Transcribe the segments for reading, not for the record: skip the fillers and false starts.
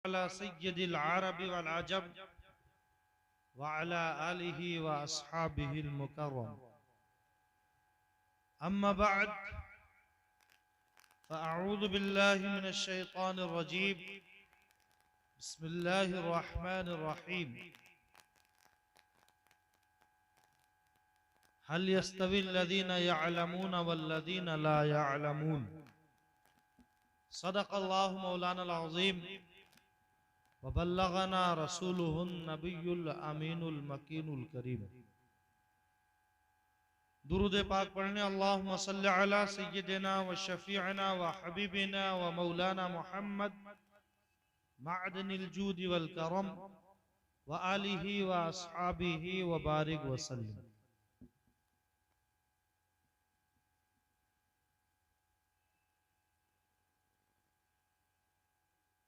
अला सय्यदिल अरब वल अजम व अला आलिहि व अस्हाबिहिल मुकर्रम। अम्मा बअद फ़अऊज़ु बिल्लाहि मिनश शैतानिर रजीम। बिस्मिल्लाहिर रहमानिर रहीम। हल यस्तविल लज़ीना यअलमून वल लज़ीना ला यअलमून। सदक़ल्लाहु मौलानाल अज़ीम व बल्लगना रसूलुहुन नबियुल अमीनुल मकीनुल करीम। दुरूद पाक पढ़ने अल्लाहुम्मा सल्लि अला सय्यिदिना व शफीअना व हबीबिना व मौलाना मुहम्मद मअदनिल जूद वल करम व आलिहि व अस्हाबिहि व बारिक वसल्लम।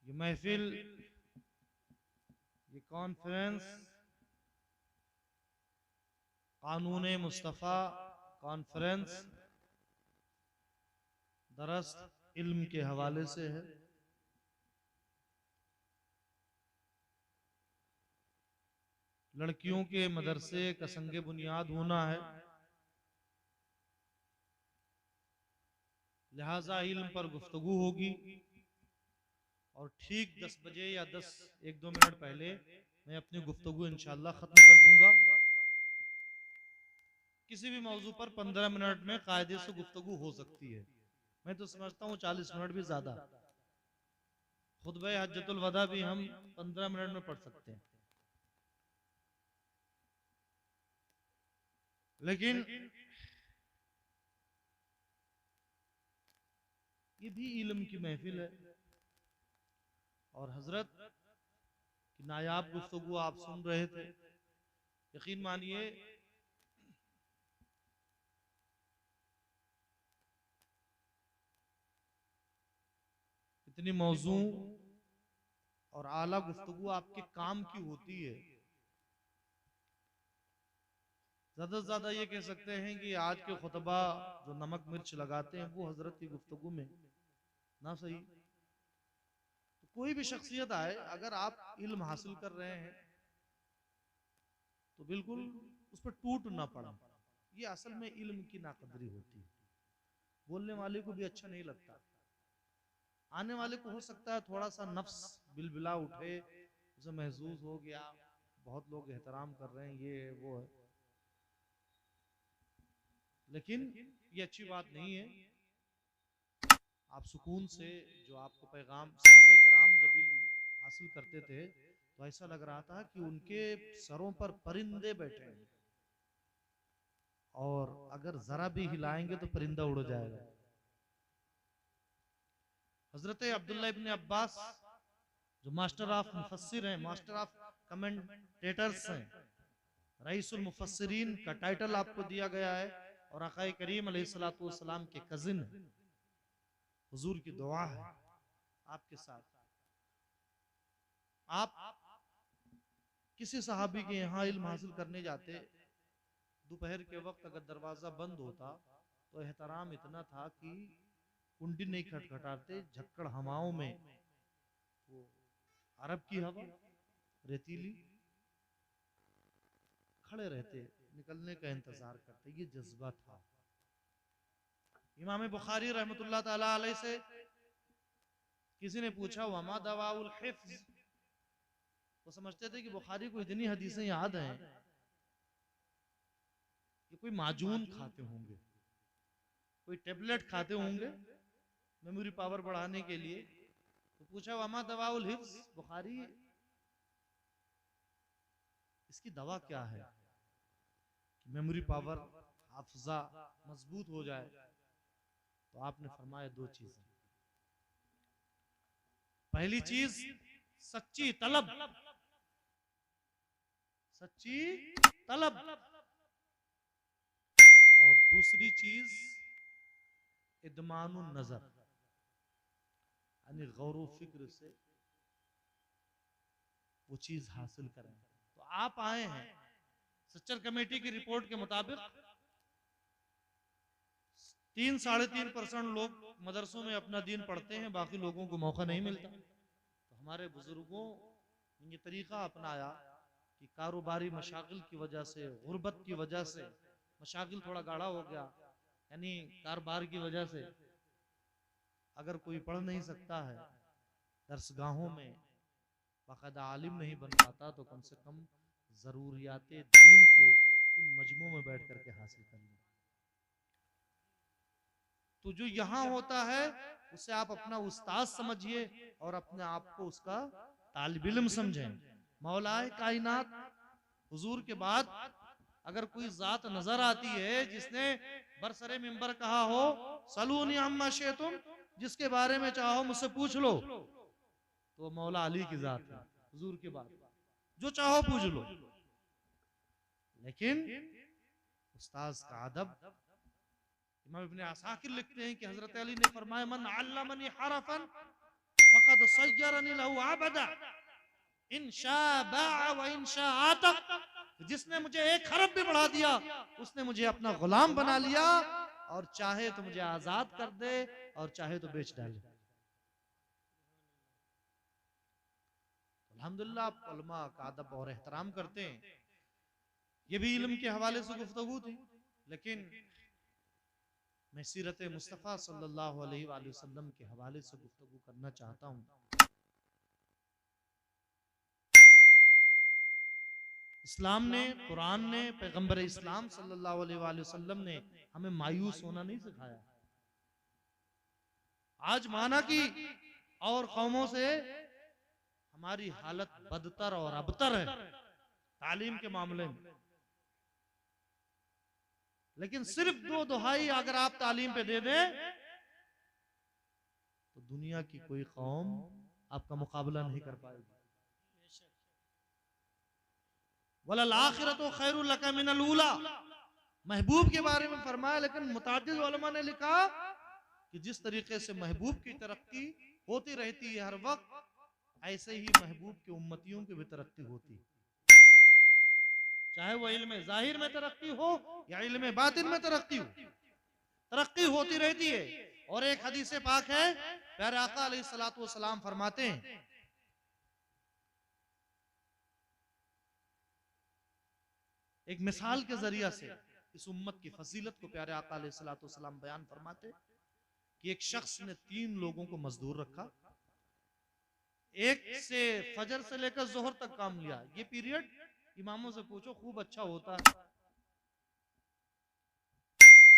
ये महफिल, ये कॉन्फ्रेंस कानून मुस्तफ़ा कॉन्फ्रेंस दरअसल इल्म के हवाले से है। लड़कियों के मदरसे का संगे बुनियाद होना है, लिहाजा इल्म पर गुफ्तगू होगी। और ठीक 10 बजे या 1-2 मिनट पहले मैं अपनी गुफ्तगू इंशाअल्लाह खत्म कर दूंगा। किसी भी मौजू पर 15 मिनट में कायदे से गुफ्तगू हो सकती है। मैं तो समझता हूँ 40 मिनट भी ज्यादा। खुतबा हज्जतुल वदा भी हम 15 मिनट में पढ़ सकते हैं। लेकिन ये भी इल्म की महफिल है और हजरत की नायाब गुफ्तगू आप सुन रहे थे। यकीन मानिए इतनी मौजू और आला गुफ्तगू आपके काम की होती है। ज्यादा से ज्यादा ये कह सकते हैं कि आज के खुतबा जो नमक मिर्च लगाते हैं वो हजरत की गुफ्तगू में ना सही। तो कोई भी शख्सियत आए, अगर आप इल्म हासिल कर रहे हैं तो बिल्कुल उस पर टूट ना पड़ा। ये असल में इल्म की नाकदरी होती है। बोलने वाले को भी अच्छा नहीं लगता, आने वाले को हो सकता है थोड़ा सा नफ्स बिलबिला उठे, उसे महसूस हो गया बहुत लोग एहतराम कर रहे हैं, ये वो है। लेकिन ये अच्छी बात नहीं है। आप सुकून से, जो आपको पैगाम सहाबे किराम जब इल्म हासिल करते थे तो ऐसा लग रहा था कि उनके सरों पर परिंदे बैठे हैं और अगर जरा भी हिलाएंगे तो परिंदा उड़ जाएगा। हजरत अब्दुल्ला इब्न अब्बास जो मास्टर ऑफ मुफस्सिर हैं, मास्टर ऑफ कमेंटेटर्स हैं, रईसुल मुफस्सिरीन का टाइटल आपको दिया गया है और आक़ाए करीम अलैहिस्सलातु वस्सलाम के कजिन हैं। हुजूर की दुआ है आपके साथ। आप किसी सहाबी के यहाँ इल्म हासिल करने जाते, दोपहर के वक्त अगर दरवाजा बंद होता तो एहतराम इतना था कि कुंडी नहीं खटखटाते, झक्कड़ हवाओं में, वो अरब की हवा रेतीली, खड़े रहते, निकलने का इंतजार करते। ये जज्बा था। इमाम बुखारी रहमतुल्लाह ताला अलैह से किसी ने पूछा वमा दवाउल हिफ्ज। वो समझते थे कि बुखारी को इतनी हदीसें याद हैं, ये कोई माजून खाते होंगे, कोई टेबलेट खाते होंगे मेमोरी पावर बढ़ाने के लिए। तो पूछा वमा दवाउल हिफ्ज, बुखारी इसकी दवा क्या है कि मेमोरी पावर, हाफजा मजबूत हो जाए। तो आपने फरमाया दो चीजें। पहली चीज सच्ची तलब, सच्ची तलब, और दूसरी चीज इदमानुन नजर, यानी गौर फिक्र से वो चीज हासिल करें। तो आप आए हैं, सच्चर कमेटी की रिपोर्ट के मुताबिक 3-3.5% लोग मदरसों में अपना दीन पढ़ते हैं, बाकी लोगों को मौका नहीं मिलता। तो हमारे बुजुर्गों ने ये तरीका अपनाया कि कारोबारी मशागिल की वजह से, गुर्बत की वजह से, मशागिल थोड़ा गाढ़ा हो गया, यानी कारोबार की वजह से अगर कोई पढ़ नहीं सकता है, दरसगाहों में बाकायदा आलिम नहीं बन पाता, तो कम से कम जरूरियात दीन को इन मजमों में बैठ करके हासिल कर लें। तो जो यहाँ होता है उसे आप अपना उस्ताद समझिए और अपने आप को उसका तालिब इल्म समझें। मौलाए कायनात हुजूर के बाद अगर कोई जात नजर आती है जिसने बरसरे मिंबर कहा हो सलूनी अम्मा शेतुम, जिसके बारे में चाहो मुझसे पूछ लो, तो मौला अली की जात है हुजूर के बाद, जो चाहो पूछ लो। लेकिन उस्ताद का अदब, इमाम इब्ने असाकिर लिखते हैं कि हजरत अली ने फरमाया मन अल्लमनी हरफन फक़द सय्यरनी लहु अबदा इन शाअ बाअ व इन शाअ आतक, जिसने मुझे एक हरफ भी बढ़ा दिया उसने मुझे अपना गुलाम बना लिया, और चाहे तो मुझे आजाद कर दे और चाहे तो बेच डाले। अल्हम्दुलिल्लाह आप उलमा का अदब और एहतराम करते हैं। ये भी इल्म के हवाले से गुफ्तगू थी, लेकिन मैं सीरत मुस्तफ़ा सल्लल्लाहु अलैहि वसल्लम के हवाले से गुफ्तगू करना चाहता हूँ। इस्लाम ने, कुरान ने, पैगंबर इस्लाम सल्लल्लाहु अलैहि वसल्लम ने हमें मायूस होना नहीं सिखाया। आज माना कि और कौमों से हमारी हालत बदतर और अबतर है तालीम के मामले में, लेकिन सिर्फ 2 दुहाई अगर आप तालीम पे दे दें तो दुनिया की कोई कौम आपका मुकाबला नहीं कर पाएगी। वलल आखिरतु खैरुल लका मिनल ऊला, महबूब के बारे में फरमाया, लेकिन मुताद्दिद उलमा ने लिखा कि जिस तरीके से महबूब की तरक्की होती रहती है हर वक्त, ऐसे ही महबूब के उम्मतियों की भी तरक्की होती है, चाहे वह इल्म जाहिर में तरक्की हो या इल्म बातिन में तरक्की हो, तरक्की होती रहती है। और एक हदीस पाक है, प्यारे आका अलैहिस्सलातु वस्सलाम फरमाते हैं, एक मिसाल के जरिया से इस उम्मत की फजीलत को प्यारे आका अलैहिस्सलातु वस्सलाम बयान फरमाते कि एक शख्स ने 3 लोगों को मजदूर रखा, एक से फजर से लेकर जोहर तक काम लिया। ये पीरियड इमामों से पूछो खूब अच्छा होता है,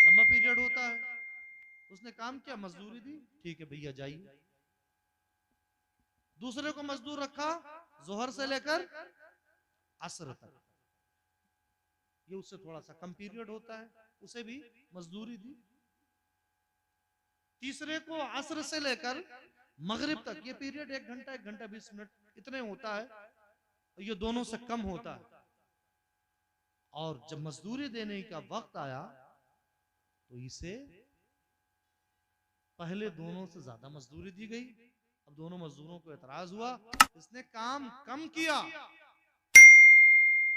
लंबा पीरियड होता है। उसने काम किया, मजदूरी दी, ठीक है भैया जाइए। दूसरे को मजदूर रखा जोहर से लेकर असर तक, ये उससे थोड़ा सा कम पीरियड होता है, उसे भी मजदूरी दी। तीसरे को असर से लेकर मगरिब तक, ये पीरियड 1 घंटा 1 घंटा 20 मिनट इतने होता है, ये दोनों से कम होता है। और जब मजदूरी देने का वक्त आया तो इसे पहले दोनों से ज्यादा मजदूरी दी गई। अब दोनों मजदूरों को एतराज हुआ, इसने काम कम किया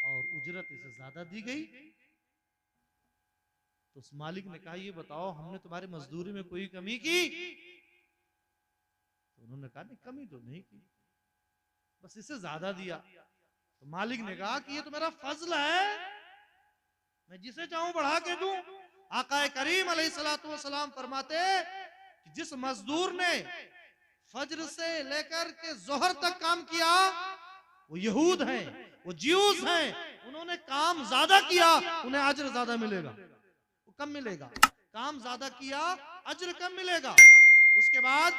और उजरत इसे ज्यादा दी गई। तो उस मालिक ने कहा ये बताओ हमने तुम्हारी मजदूरी में कोई कमी की? तो उन्होंने कहा नहीं कमी तो नहीं की, बस इसे ज्यादा दिया। तो मालिक ने कहा कि ये तो मेरा फजल है, मैं जिसे चाहूं बढ़ा के दूं। आका करीम अलैहिस्सलातु वस्सलाम फरमाते कि जिस मजदूर ने फज्र से लेकर के जोहर तक काम किया वो यहूद हैं, वो ज्यूस हैं, उन्होंने काम ज्यादा किया, उन्हें अज्र ज्यादा मिलेगा, वो कम मिलेगा। काम ज्यादा किया, अज्र कम मिलेगा। उसके बाद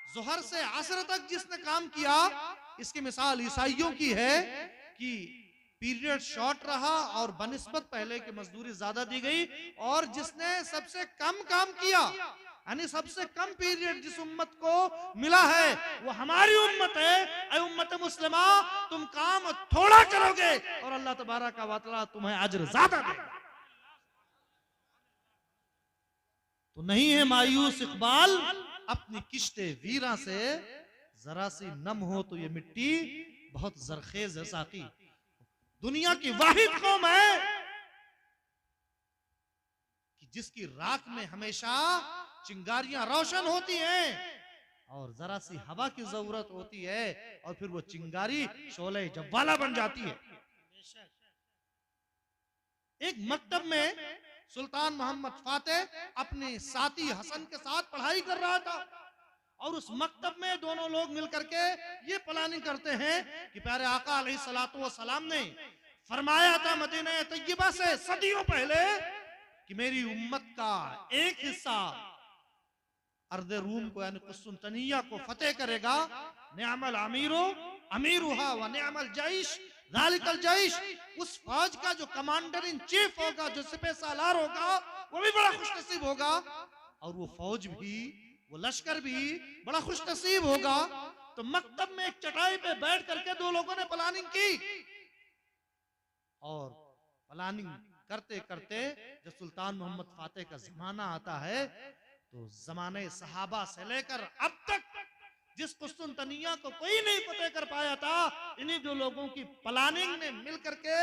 जोहर से असर तक जिसने काम किया, इसकी मिसाल ईसाइयों की है कि पीरियड शॉर्ट रहा और बनिस्बत पहले की मजदूरी ज्यादा दी गई। और जिसने सबसे कम काम किया, यानी सबसे कम पीरियड जिस उम्मत को मिला है वो हमारी उम्मत है। ऐ उम्मत मुस्लिमा, तुम काम थोड़ा करोगे और अल्लाह तबारक व तआला तुम्हें अज्र ज्यादा देगा। तो नहीं है मायूस इकबाल अपनी किश्ते वीरा से, जरा सी नम हो तो ये मिट्टी बहुत जरखेज है साकी। दुनिया की वाहिद कौम है कि जिसकी राख में हमेशा चिंगारियां रोशन होती हैं और जरा सी हवा की जरूरत होती है और फिर वो चिंगारी शोले जवाला बन जाती है। एक मकतब में सुल्तान मोहम्मद फातेह अपने साथी हसन के साथ पढ़ाई कर रहा था और उस मकतब में दोनों लोग मिलकर के ये प्लानिंग करते हैं कि प्यारे आका अलैहिस्सलातु वस्सलाम ने फरमाया था मदीना तैयबा से सदियों पहले कि मेरी उम्मत का एक हिस्सा अर्द रूम को यानी कुस्तुनतनिया को फतेह करेगा। निअमल अमीरो अमीरुहा व निअमल जैश ज़ालिकल जैश, उस फौज का जो कमांडर इन चीफ होगा, जो सिपह सालार होगा, वो भी बड़ा खुशनसीब होगा और वो फौज भी, वो लश्कर भी बड़ा खुशनसीब होगा। तो मकतब में एक चटाई पे बैठ करके दो लोगों ने प्लानिंग की और प्लानिंग करते करते जब सुल्तान मोहम्मद फातेह का जमाना आता है तो जमाने सहाबा से लेकर अब तक जिस कुस्तुनतनिया को कोई नहीं फतेह कर पाया था, इन्हीं दो लोगों की प्लानिंग ने मिल करके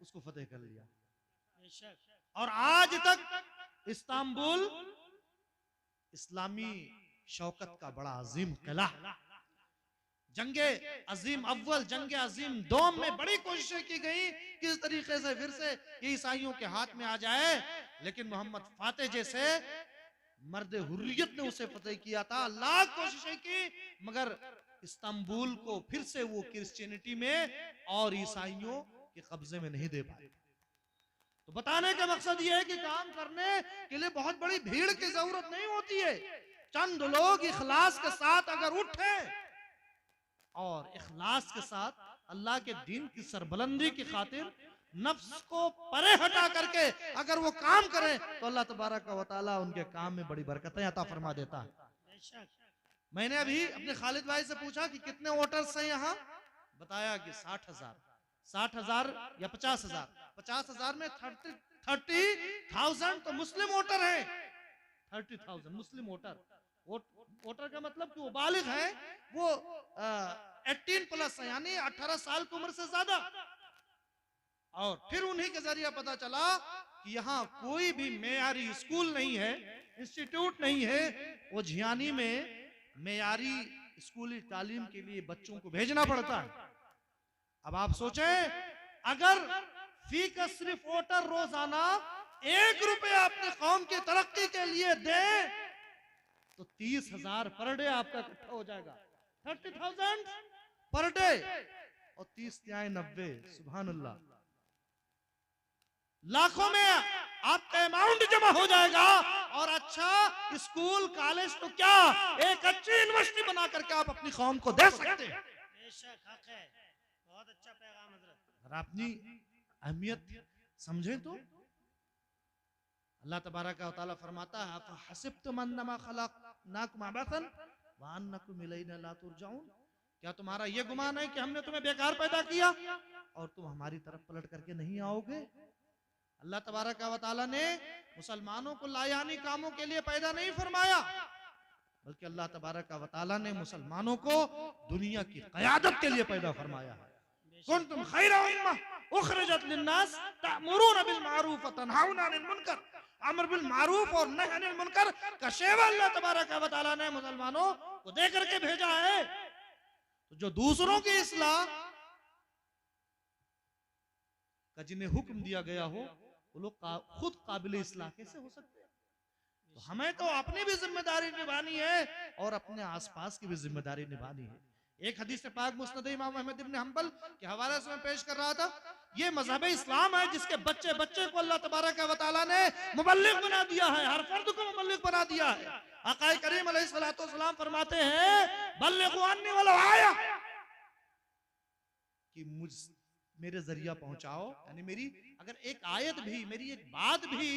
उसको फतेह कर लिया। और आज तक इस्तांबुल इस्लामी शौकत का बड़ा अजीम किला। जंगे अजीम अव्वल, जंगे अजीम दोम में बड़ी कोशिशें की गई किस तरीके से फिर से ये ईसाइयों के हाथ में आ जाए, लेकिन मोहम्मद फातेह जैसे मर्द हुर्रियत ने उसे फतेह किया था। लाख कोशिशें की मगर इस्तांबुल को फिर से वो क्रिश्चियनिटी में और ईसाइयों के कब्जे में नहीं दे पाए। तो बताने का मकसद ये है कि काम करने के लिए बहुत बड़ी भीड़ की जरूरत नहीं होती है। चंद लोग इखलास के साथ अगर उठे और इखलास के साथ अल्लाह के दीन की सरबलंदी की खातिर नफ्स को परे हटा करके अगर वो काम करें तो अल्लाह तबारक व तआला उनके काम में बड़ी बरकतें अता फरमा देता है। मैंने अभी अपने खालिद भाई से पूछा कि कितने वोटर्स हैं यहाँ, बताया कि 60,000 या 50,000। 50,000 में 30,000 तो मुस्लिम वोटर हैं। 30,000 मुस्लिम वोटर। वोटर का मतलब कि वो बालिग है, वो 18 प्लस है, यानी 18 साल की उम्र से ज्यादा। और फिर उन्हीं के जरिए पता चला कि यहाँ कोई भी मेयारी स्कूल नहीं है, इंस्टीट्यूट नहीं है। वो झियानी में मेयारी स्कूली तालीम के लिए बच्चों को भेजना पड़ता है। अब आप सोचें, अगर फी का सिर्फ वोटर रोजाना 1 रुपया अपनी कौम की तरक्की के लिए दे तो 30,000 पर डे आपका इकट्ठा हो जाएगा। 30,000 पर डे और 30 त्याए 90, सुभान अल्लाह, लाखों में आपका अमाउंट जमा हो जाएगा। और अच्छा स्कूल कॉलेज तो क्या, एक अच्छी यूनिवर्सिटी बना करके आप अपनी कौम को दे सकते हैं। बहुत अच्छा पैगाम हज़रत। अगर अपनी अहमियत समझें तो अल्लाह तबारक व तआला फरमाता है, हसिब्तुम अन्नमा खलक़नाकुम अबसन व अन्नकुम इलैना ला तुरजाऊन, क्या तुम्हारा यह गुमान है कि हमने तुम्हें बेकार पैदा किया और तुम हमारी तरफ पलट करके नहीं आओगे। अल्लाह तबारक व तआला ने मुसलमानों को लायानी कामों के लिए पैदा नहीं फरमाया, बल्कि अल्लाह तबारक व तआला ने मुसलमानों को दुनिया की क़यादत के लिए पैदा फरमाया है। कुंतुम खैरा उम्मह उखरिजत लिन्नास तअमुरून बिल मारूफ व तनहाउना अनिल मुनकर। अमर बिल मारूफ और नही अनिल मुनकर का शेवा अल्लाह तबारक व तआला ने मुसलमानों को दे करके भेजा है। तो जो दूसरों की इस्लाह का जिन्हें हुक्म दिया गया हो, वो लोग खुद काबिल इस्लाह कैसे हो सकते हैं। तो हमें तो अपनी भी जिम्मेदारी निभानी है और अपने आसपास की भी जिम्मेदारी निभानी है। एक हदीस पाक मुस्नद इमाम अहमद इब्न हंबल के हवाले से मैं पेश कर रहा था। ये मजहब इस्लाम है जिसके बच्चे बच्चे को अल्लाह तबारक व तआला ने मुबल्लिग बना दिया है, हर फर्द को मुबल्लिग बना दिया है। आक़ाए करीम अलैहिस्सलातु वस्सलाम फरमाते हैं, बल्लिगु अन्नी वलो आया, कि मुझ मेरे जरिया पहुंचाओ, यानी मेरी अगर एक आयत भी, मेरी एक बात भी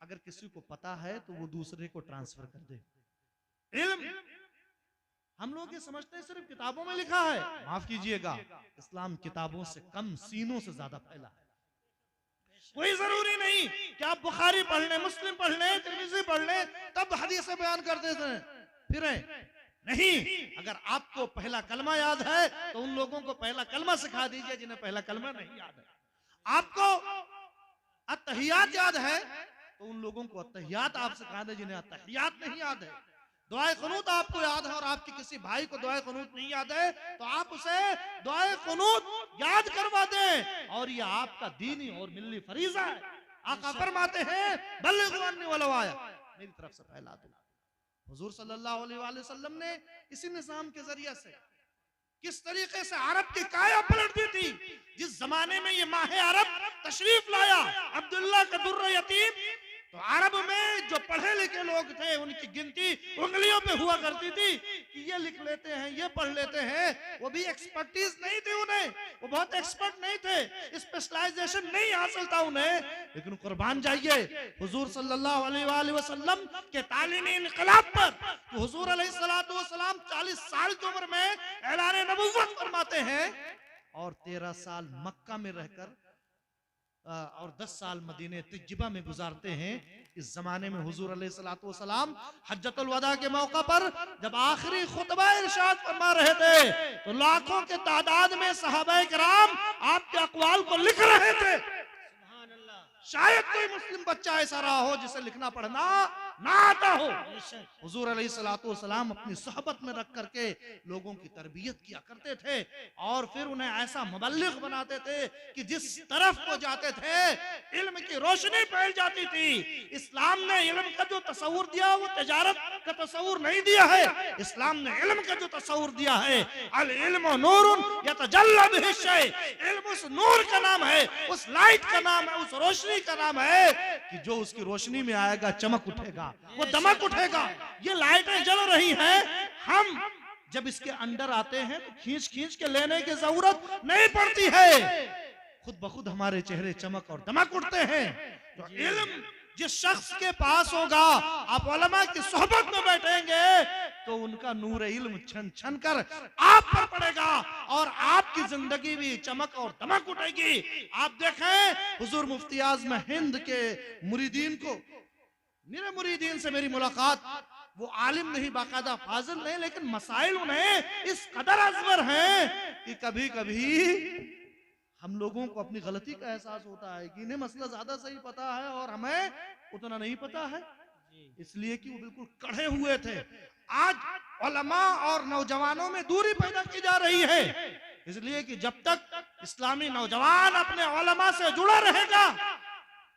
अगर किसी को पता है तो वो दूसरे को ट्रांसफर कर दे। इल्म हम लोग ये समझते हैं सिर्फ किताबों में लिखा है, माफ कीजिएगा, इस्लाम किताबों से कम सीनों से ज्यादा फैला है। कोई जरूरी नहीं कि आप बुखारी पढ़ लें, मुस्लिम पढ़ लें, तिरमिज़ी पढ़ लें तब हदीसें बयान कर देते हैं फिर नहीं। अगर आपको पहला कलमा याद है तो उन लोगों को पहला कलमा सिखा दीजिए जिन्हें पहला कलमा नहीं याद है। आपको अत्तहियात याद है तो उन लोगों को अत्तहियात आप सिखा दें जिन्हें अत्तहियात नहीं याद है। दुआए कुनूत आपको याद है और आपके किसी भाई को दुआए कुनूत नहीं याद है तो आप उसे दुआए कुनूत याद करवा दें, और ये आपका दीनी और मिल्ली फरीजा है। आका फरमाते हैं बल्लिगु अन्नी वलो आया, मेरी तरफ से फैला दो। हुजूर सल्लल्लाहु अलैहि वसल्लम ने इसी निजाम के जरिए से किस तरीके से अरब की काया पलट दी थी। जिस जमाने में ये माहे अरब तशरीफ लाया अब्दुल्ला का दुर्र यतीम, तो अरब में जो पढ़े लिखे लोग थे उनकी गिनती उंगलियों पे हुआ करती थी कि ये लिख लेते हैं, ये पढ़ लेते हैं। वो भी एक्सपर्टीज नहीं थी उन्हें, वो बहुत एक्सपर्ट नहीं थे, स्पेशलाइजेशन नहीं हासिल था उन्हें। लेकिन कुर्बान जाइए हुजूर सल्लल्लाहु अलैहि वसल्लम के तालीमी इनकलाब पर, तो हुजूर अलैहिस्सलातु वस्सलाम 40 साल की उम्र में ऐलान नबुव्वत फरमाते हैं और 13 साल मक्का में रहकर और 10 साल मदीने तिज्जिबा में गुजारते हैं। इस जमाने में हुजूर अलैहिस्सलातु वस्सलाम हज्जतुल वदा के मौका पर जब आखिरी खुतबा इरशाद फरमा रहे थे तो लाखों के तादाद में सहाबाए किराम आपके अक़वाल को लिख रहे थे। शायद कोई मुस्लिम बच्चा ऐसा रहा हो जिसे लिखना पढ़ना ना आता हो। हुजूर अलैहिस्सलातु वस्सलाम अपनी सोहबत में रख करके लोगों की तरबियत किया करते थे और फिर उन्हें ऐसा मुबल्लिग बनाते थे कि जिस तरफ वो जाते थे इल्म की रोशनी फैल जाती थी। इस्लाम ने इल्म का जो तस्वुर दिया वो तिजारत का तस्वुर नहीं दिया है। इस्लाम ने इल्म का जो तस्वुर दिया है, अल इल्मु नूरुन यतजल्ला बिही शै, इल्म उस नूर का नाम है, उस लाइट का नाम है, उस रोशनी का नाम है कि जो उसकी रोशनी में आएगा चमक उठेगा, वो दमक उठेगा। ये लाइटें जल रही हैं, हम जब इसके अंदर आते हैं तो खींच खींच के लेने की जरूरत नहीं पड़ती है, खुद ब खुद हमारे चेहरे चमक और दमक उठते हैं। तो इल्म जिस शख्स के पास होगा, आप उलमा की सोहबत में बैठेंगे तो उनका नूर इल्म छन छन कर आप पर पड़ेगा और आपकी जिंदगी भी चमक और दमक उठेगी। आप देखें हुजूर मुफ्ती आज़म हिंद के मुरीदीन को, मेरे मुरीदीन से मेरी मुलाकात, वो आलिम नहीं, बाकायदा फाजिल नहीं, लेकिन मसाइल उन्हें इस कदर अजबर हैं कि कभी कभी हम लोगों को अपनी गलती का एहसास होता है कि इन्हें मसला ज्यादा सही पता है और हमें उतना नहीं पता है, इसलिए कि वो बिल्कुल कड़े हुए थे। आज उलमा और नौजवानों में दूरी पैदा की जा रही है, इसलिए कि जब तक इस्लामी नौजवान अपने उलमा से जुड़ा रहेगा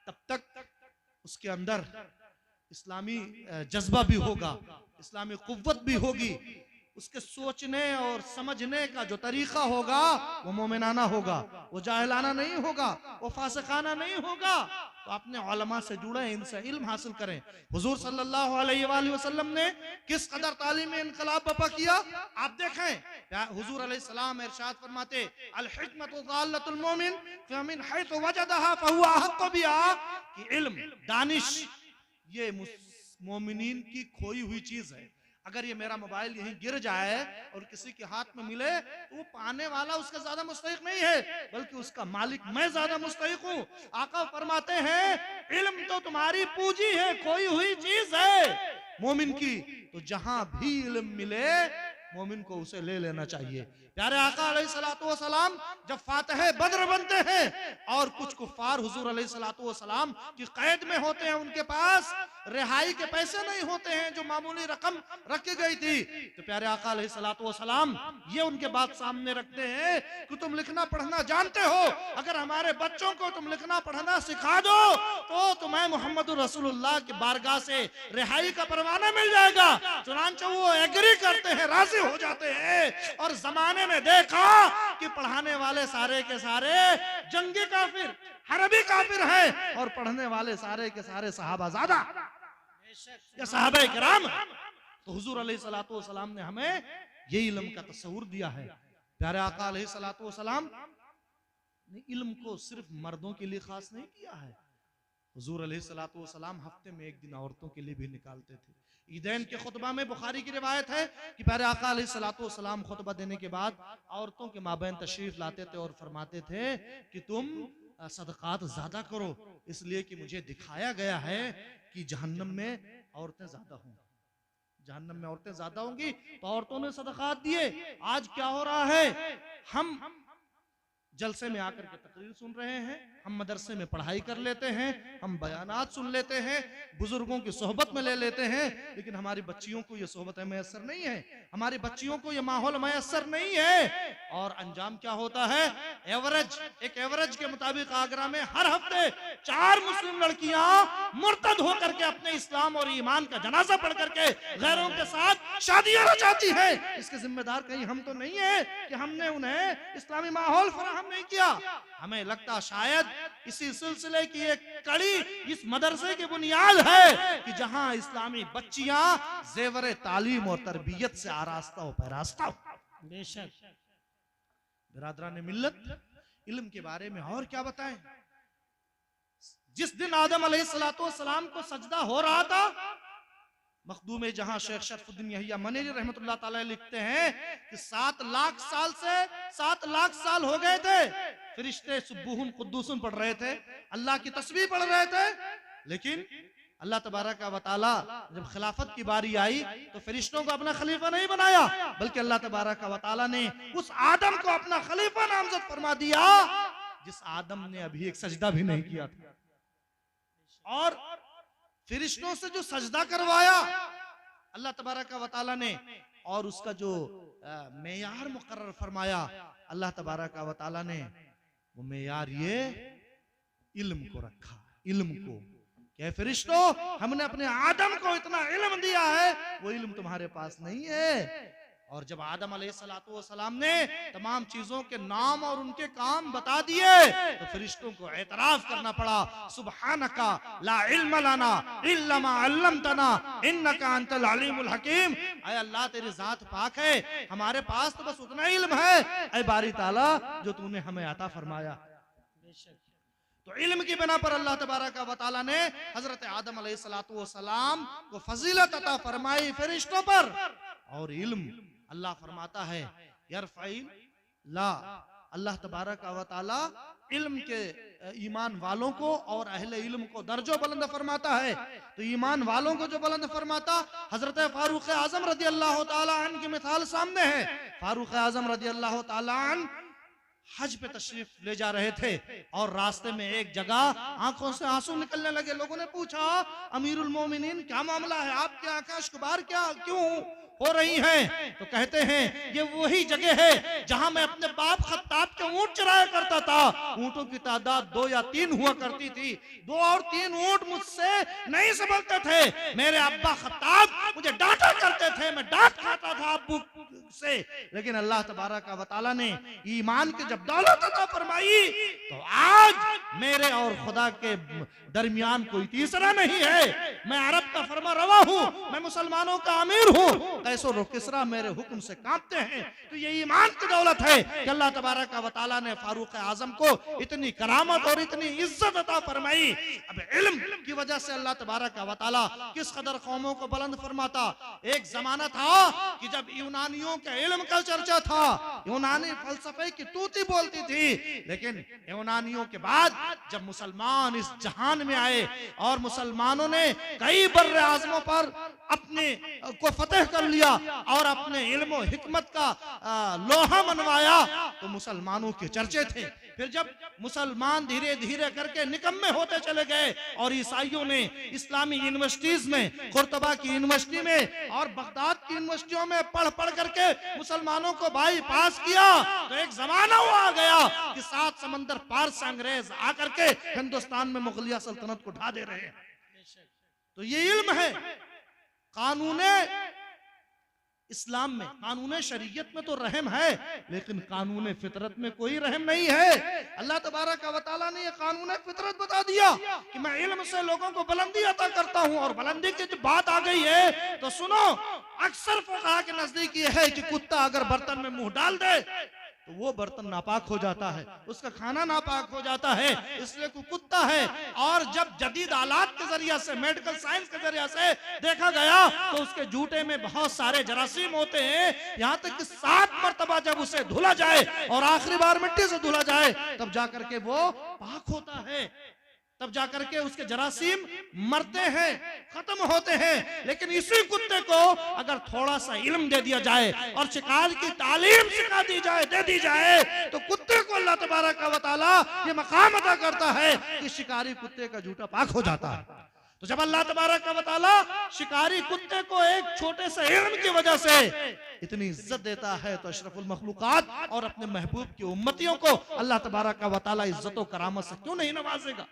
तब तक उसके अंदर इस्लामी जज्बा भी होगा, इस्लामी कुव्वत भी होगी, उसके सोचने और समझने का जो तरीका होगा वो मोमिनाना होगा, वो जाहिलाना नहीं होगा, वो फासिकाना नहीं होगा। तो अपने उलमा से जुड़े, इनसे इल्म हासिल करें। हुजूर सल्लल्लाहु अलैहि वसल्लम ने किस कदर तालीमी इनकलाब बपा किया आप देखें। हुजूर अलैहिस्सलाम इरशाद फरमाते अल हिकमतु ज़ाल्लतुल मोमिन फमिन हैथु वजदहा फहुवा अहक्कु बिहा, कि इल्म, दानिश ये मोमिनीन की खोई हुई चीज है। अगर ये मेरा मोबाइल यहीं गिर जाए और किसी के हाथ में मिले तो वो पाने वाला उसका ज्यादा मुस्तहिक नहीं है, बल्कि उसका मालिक मैं ज्यादा मुस्तहिक हूँ। आका फरमाते हैं इल्म तो तुम्हारी पूंजी है, खोई हुई चीज है मोमिन की, तो जहां भी इल्म मिले मोमिन को उसे ले लेना चाहिए। प्यारे आका अलैहिस्सलातु वस्सलाम जब फातिह बद्र बनते हैं और कुछ कुफ्फार हुजूर अलैहिस्सलातु वस्सलाम की कैद में होते हैं, उनके पास रिहाई के पैसे नहीं होते हैं जो मामूली रकम रखी गई थी, तो प्यारे आका अलैहिस्सलातु वस्सलाम ये उनके बात सामने रखते हैं कि तुम लिखना पढ़ना जानते हो, अगर हमारे बच्चों को तुम लिखना पढ़ना सिखा दो तो तुम्हें मोहम्मद रसूलुल्लाह की बारगाह से रिहाई का परवाना मिल जाएगा। चुनांचे वो एग्री करते हैं, राजी हो जाते हैं। और जमाने में देखा कि पढ़ाने वाले सारे के सारे जंगी काफिर, हरबी काफिर हैं और पढ़ने वाले सारे के सारे सहाबाज़ादा या सहाबा किराम। तो हुजूर अलैहिस्सलातु वस्सलाम ने हमें ये इल्म का तस्वुर दिया है। प्यारे आका अलैहिस्सलातु वस्सलाम ने इल्म को सिर्फ मर्दों के लिए खास नहीं किया है। हुजूर अलैहिस्सलातु वस्सलाम हफ्ते में एक दिन औरतों के लिए भी निकालते थे। ईदैन के खुतबा में बुखारी की रिवायत है कि प्यारे आका अलैहिस्सलातु वस्सलाम खुतबा देने के बाद औरतों के माबैन तशरीफ लाते थे और फरमाते थे कि तुम सदकात ज्यादा करो, इसलिए कि मुझे दिखाया गया है कि जहन्नम में औरतें ज्यादा होंगी, जहन्नम में औरतें ज्यादा होंगी, तो औरतों ने सदकात दिए। आज क्या हो रहा है, हम जलसे में आकर के तकरीर सुन रहे हैं, हम मदरसे में पढ़ाई कर लेते हैं, हम बयानात सुन लेते हैं, बुजुर्गों की सोहबत में ले लेते हैं, लेकिन हमारी बच्चियों को ये सोहबत मैसर नहीं है, हमारी बच्चियों को ये माहौल मैसर नहीं है। और अंजाम क्या होता है? एक एवरेज के मुताबिक आगरा में हर हफ्ते 4 मुस्लिम लड़कियां मुर्तद होकर के अपने इस्लाम और ईमान का जनाजा पढ़ करके गैरों के साथ शादियां रचाती है। इसके जिम्मेदार कहीं हम तो नहीं है कि हमने उन्हें इस्लामी माहौल फराहम नहीं किया। हमें लगता शायद इसी सिलसिले की एक कड़ी इस मदरसे की बुनियाद है कि जहां इस्लामी बच्चियां जेवर तालीम और तरबियत से आरास्ता हो पैरास्ता हो। बेशक बिरादरान मिल्लत, इल्म के बारे में और क्या बताएं? जिस दिन आदम अलैहिस्सलाम को सजदा हो रहा था, मखदूम जहां शेख शरफुद्दीन यहिया मनेरी रहमतुल्लाह ताला लिखते हैं कि 7 लाख साल हो गए थे, फरिश्ते सुब्बुहुन कुद्दूसुन पढ़ रहे थे, अल्लाह की तस्बीह पढ़ रहे थे, लेकिन अल्लाह तबारक व तआला जब खिलाफत की बारी आई तो फरिश्तों को अपना खलीफा नहीं बनाया, बल्कि अल्लाह तबारक व तआला ने उस आदम को अपना खलीफा नामजद फरमा दिया जिस आदम ने अभी एक सजदा भी नहीं किया था। और फरिश्तों से जो सजदा करवाया अल्लाह तबारक व तआला ने, और उसका जो मेयार मुकर्रर फरमाया अल्लाह तबारक व तआला ने, वो मेयार ये इल्म को रखा। इल्म को क्या फरिश्तों, हमने अपने आदम को इतना इल्म दिया है, वो इल्म तुम्हारे पास नहीं है। और जब आदम अलैहिस्सलाम ने तमाम चीजों के नाम और उनके काम बता दिए तो फरिश्तों को एतराफ करना पड़ा, सुब्हानका ला इल्म लना इल्ला मा अल्लमतना इन्नका अंतल अलीमुल हकीम। ऐ अल्लाह तेरी जात पाक है, हमारे पास तो बस उतना ही इल्म है ऐ बारी ताला जो तूने हमें अता फरमाया। तो इल्म की बिना पर अल्लाह तबारक व तआला ने हजरत आदम अलैहिस्सलाम को फजीलत अता फरमाई फरिश्तों पर। और इल्म अल्लाह फरमाता है यरफ़ाइल ला, अल्लाह तबारक व तआला इल्म के ईमान वालों को और अहले इल्म को दर्जो बुलंद फरमाता है। तो ईमान वालों को जो बुलंद फरमाता, हजरत फारूक आजम रदी अल्लाह तआला अन्हु की मिसाल सामने है। फारूक आजम रदी अल्लाह तआला अन्हु हज पे तशरीफ ले जा रहे थे और रास्ते में एक जगह आंखों से आंसू निकलने लगे। लोगों ने पूछा, अमीरुल मोमिनीन क्या मामला है, आपकी आंखें अश्कबार क्यों हो रही हैं? तो कहते हैं ये वही जगह है जहां मैं अपने बाप खत्ताब के ऊंट चराया करता था। ऊंटों की तादाद 2 या 3 हुआ करती थी, 2 और 3 ऊंट मुझसे नहीं संभलते थे। मेरे अब्बा खत्ताब मुझे डांटा करते थे, मैं डांट खाता था अब्बू से। लेकिन अल्लाह तबारक व तआला ने ईमान की जब दौलत अता फरमाई तो आज मेरे और खुदा के दरमियान कोई तीसरा नहीं है। मैं अरब का फरमा रवा हूँ, मैं मुसलमानों का अमीर हूँ, कैसो रो किसरा मेरे हुक्म से कांपते हैं। तो ये ईमान की दौलत है कि अल्लाह तबारक व तआला ने फारूक आजम को इतनी करामत और इतनी इज्जत अता फरमाई। अब इल्म की वजह से अल्लाह तबारक व तआला किस कदर कौमों को बुलंद फरमाता। एक जमाना था कि जब यूनानियों के इल्म का चर्चा था, यूनानी फलसफे की तूती बोलती थी, लेकिन यूनानियों के बाद जब मुसलमान इस जहान में आए और मुसलमानों ने कई बर्रे आज़मों पर अपने को फतेह कर लिया और अपने इल्म और हिकमत का लोहा मनवाया, तो मुसलमानों के चर्चे थे। फिर जब मुसलमान धीरे धीरे करके निकम्मे होते चले गए और ईसाइयों ने इस्लामी यूनिवर्सिटीज में, कुर्तबा की यूनिवर्सिटी में और बगदाद की यूनिवर्सिटियों में पढ़ पढ़ करके मुसलमानों को बाईपास किया, तो एक जमाना वो आ गया कि 7 समंदर पार से अंग्रेज आकर के हिंदुस्तान में मुगलिया सल्तनत को ढा दे रहे हैं। तो ये इल्म है। कानून इस्लाम में, कानून शरीयत में तो रहम है, लेकिन कानून फितरत में कोई रहम नहीं है। अल्लाह तबारक व तआला ने ये कानून फितरत बता दिया कि मैं इल्म से लोगों को बुलंदी अता करता हूँ। और बुलंदी की जब बात आ गई है तो सुनो, अक्सर फुक़हा के नजदीक ये है कि कुत्ता अगर बर्तन में मुंह डाल दे तो वो बर्तन नापाक हो जाता है, उसका खाना नापाक हो जाता है, इसलिए वो कुत्ता है। और जब जदीद आलात के जरिए से, मेडिकल साइंस के जरिए से देखा गया तो उसके जूते में बहुत सारे जरासीम होते हैं, यहाँ तक कि 7 मरतबा जब उसे धुला जाए और आखिरी बार मिट्टी से धुला जाए तब जाकर के वो पाक होता है, तब जाकर के उसके जरासीम मरते हैं, खत्म होते हैं। लेकिन इसी कुत्ते को अगर थोड़ा सा इल्म दे दिया जाए और शिकार की तालीम सिखा दी जाए, दे दी जाए, तो कुत्ते को अल्लाह तबारक व तआला ये मकाम अता करता है कि शिकारी कुत्ते का झूठा पाक हो जाता है। तो जब अल्लाह तबारक व तआला शिकारी कुत्ते को एक छोटे से इल्म की वजह से इतनी इज्जत देता है तो अशरफुल मखलूकात और अपने महबूब की उम्मतियों को अल्लाह तबारक व तआला इज्जत व करामत से क्यों नहीं नवाजेगा।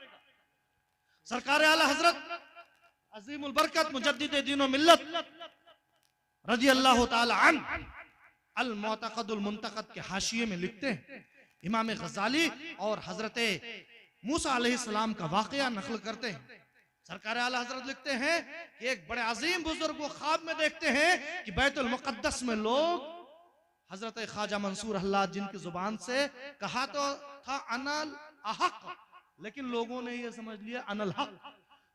सरकार आला हजरत अजीमुल बरकत मुजद्दिद दीन व मिल्लत रजी अल्लाह तआला अन्हु अल मुअतक़दुल मुंतक़द के हाशिये में लिखते हैं, इमाम गज़ाली और हजरत मूसा अलैहिस्सलाम का वाक़या नक़ल करते हैं। सरकार आला हजरत लिखते हैं कि एक बड़े अजीम बुजुर्ग को ख्वाब में देखते हैं कि बैतुल मुक़द्दस में लोग हजरत ख्वाजा मंसूर हल्लाज जिनकी जुबान से कहा तो था अनल अहक, लेकिन लोगों ने ये समझ लिया अनल हक।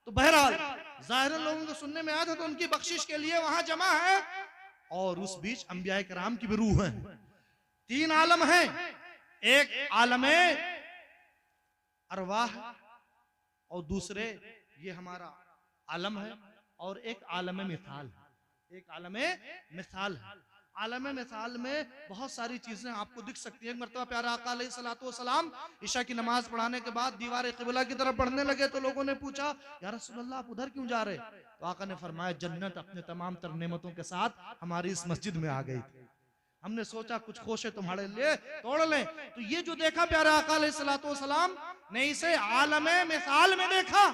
तो बहरहाल ज़ाहिर लोगों को सुनने में आया था तो उनकी बख्शिश के लिए वहां जमा है। और उस बीच अंबिया कराम की भी रूह है। तीन आलम हैं, एक आलमे अरवाह और दूसरे ये हमारा आलम है और एक आलम मिसाल है। एक आलम मिसाल है। आलम मिसाल में बहुत सारी चीजें आपको दिख सकती हैं। एक मरतबा प्यारा आका अलैहिस्सलातु वस्सलाम इशा की नमाज पढ़ाने के बाद दीवार क़िबला की तरफ बढ़ने लगे तो लोगों ने पूछा, या रसूलल्लाह आप उधर क्यों जा रहे? तो आका ने फरमाया, जन्नत अपने तमाम तर नेमतों के साथ हमारी इस मस्जिद में आ गई थी, हमने सोचा कुछ खोशे तुम्हारे लिए तोड़ लें। तो ये जो देखा प्यारा आका अलैहिस्सलातु वस्सलाम ने इसे आलम मिसाल में देखा।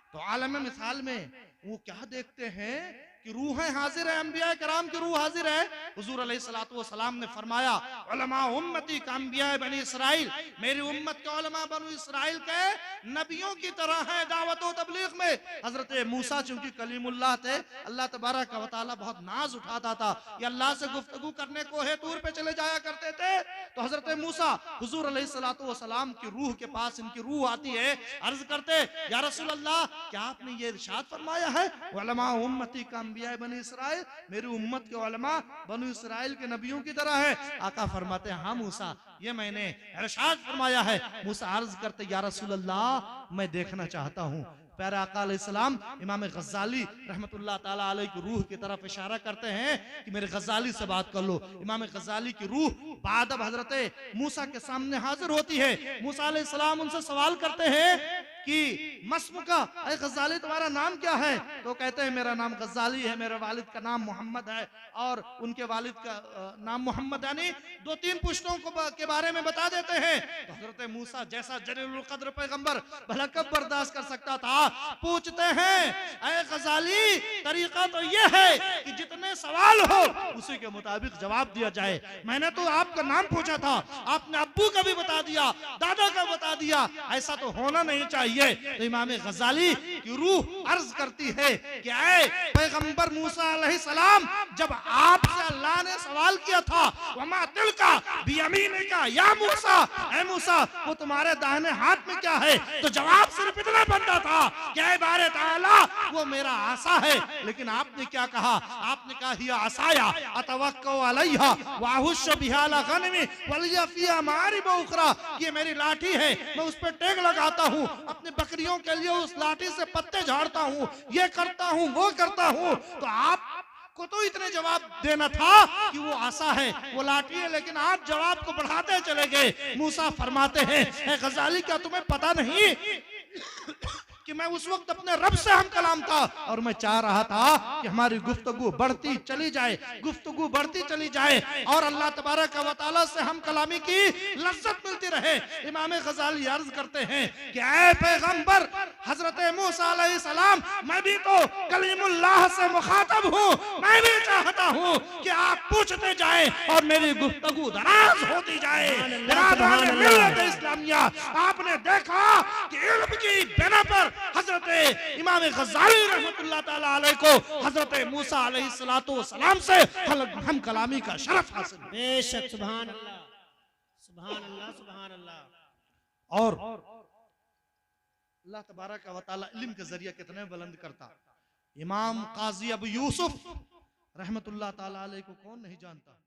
तो आलम मिसाल में वो क्या देखते हैं कि रूहें हाजिर है, अंबिया कराम की रूह हाजिर है। हुजूर अलैहिस्सलातु वस्सलाम ने फरमाया, उलमा उम्मती का अंबिया बनी इसराइल, मेरी उम्मत के उलमा बनी इसराइल के नबियों की तरह है दावत व तबलीग में। हजरत मूसा चूंकि कलीमुल्लाह थे, अल्लाह तबारक व तआला बहुत नाज उठाता था, ये अल्लाह से गुफ्तगू करने को है तूर पे चले जाया करते थे। तो हजरत मूसा हुजूर अलैहिस्सलातु वस्सलाम की रूह के पास इनकी रूह आती है, अर्ज करते, या रसूल अल्लाह क्या आपने ये इरशाद फरमाया है उलमा उम्मती का अंबिया बनी इसराइल, मेरी उम्मत के उलमा बनी इसराइल के नबियों की तरह है? आका फरमाते हैं, हाँ मूसा ये मैंने इरशाद फरमाया है। मूसा अर्ज करते, या रसूल अल्लाह मैं देखना चाहता हूँ। प्यारे आका अलैहिस्सलाम इमाम गज़ाली रहमतुल्लाह ताला अलैह की रूह की तरफ इशारा करते हैं कि मेरे गज़ाली से बात कर लो। इमाम गज़ाली की रूह बाद अब हजरत मूसा के सामने हाजिर होती है। मूसा अलैहिस्सलाम उनसे सवाल करते हैं कि मस्मुका, अरे गज़ाली तुम्हारा नाम क्या है? तो कहते हैं मेरा नाम गज़ाली है, मेरे वालिद का नाम मोहम्मद है और उनके वालिद का नाम मोहम्मद, यानी दो तीन पुश्तों के बारे में बता देते हैं। तो हजरत मूसा जैसा जलीलुल क़द्र पैगंबर भला कब बर्दाश्त कर सकता था, पूछते हैं, अरे गज़ाली तरीका तो ये है कि जितने सवाल हो उसी के मुताबिक जवाब दिया जाए। मैंने तो आपका नाम पूछा था, आपने अब्बू का भी बता दिया, दादा का बता दिया, ऐसा तो होना नहीं चाहिए। तो इमाम गज़ाली की रूह अर्ज करती है कि ऐ पैगंबर मूसा अलैहिस्सलाम, जब आपसे अल्लाह ने सवाल किया था, वमा तिलका बियमीनिका या मूसा, ऐ मूसा वो तुम्हारे दाहिने हाथ में क्या है? तो जवाब सिर्फ इतना बनता था कि ऐ बारे ताला वो मेरा आसा है। लेकिन आपने क्या कहा? आपने कहा हिया असाया अतवक्कउ अलैहा व अहुश्शु बिहा अला गनमी वलिया फिहा मारिब उखरा, ये मेरी लाठी है, मैं उस पर टेक लगाता हूँ, अपने बकरियों के लिए उस लाठी से पत्ते झाड़ता हूँ, ये करता हूँ वो करता हूँ। तो आप को तो इतने जवाब देना था कि वो आसा है, वो लाठी है, लेकिन आप जवाब को बढ़ाते चले गए। मूसा फरमाते हैं, ए गज़ाली क्या तुम्हें पता नहीं कि मैं उस वक्त अपने रब से हम कलाम था और मैं चाह रहा था कि हमारी गुफ्तगू बढ़ती चली जाए, गुफ्तगू बढ़ती चली जाए और अल्लाह तबारक व तआला से हम कलामी की लज्जत मिलती रहे। इमाम गज़ाली अर्ज करते हैं कि ऐ पैगंबर हजरत मूसा अलैहिस्सलाम, मैं भी तो कलीमुल्लाह से मुखातब हूँ, मैं भी चाहता हूँ कि आप पूछते जाए और मेरी गुफ्तगू दराज होती जाए। मिल्लत इस्लामिया, आपने देखा कि इल्म की बिना पर हजरत इमाम गज़ाली रहमतुल्लाह ताला अलैह को हजरत मूसा अलैहिस्सलातु वस्सलाम से हम कलामी का शरफ हासिल। बेशक, सुभान अल्लाह, सुभान अल्लाह, सुभान अल्लाह। और अल्लाह तबारक व तआला इल्म के जरिए कितने बुलंद करता। इमाम काजी अबू यूसुफ रहमतुल्लाह ताला अलैह को कौन नहीं जानता।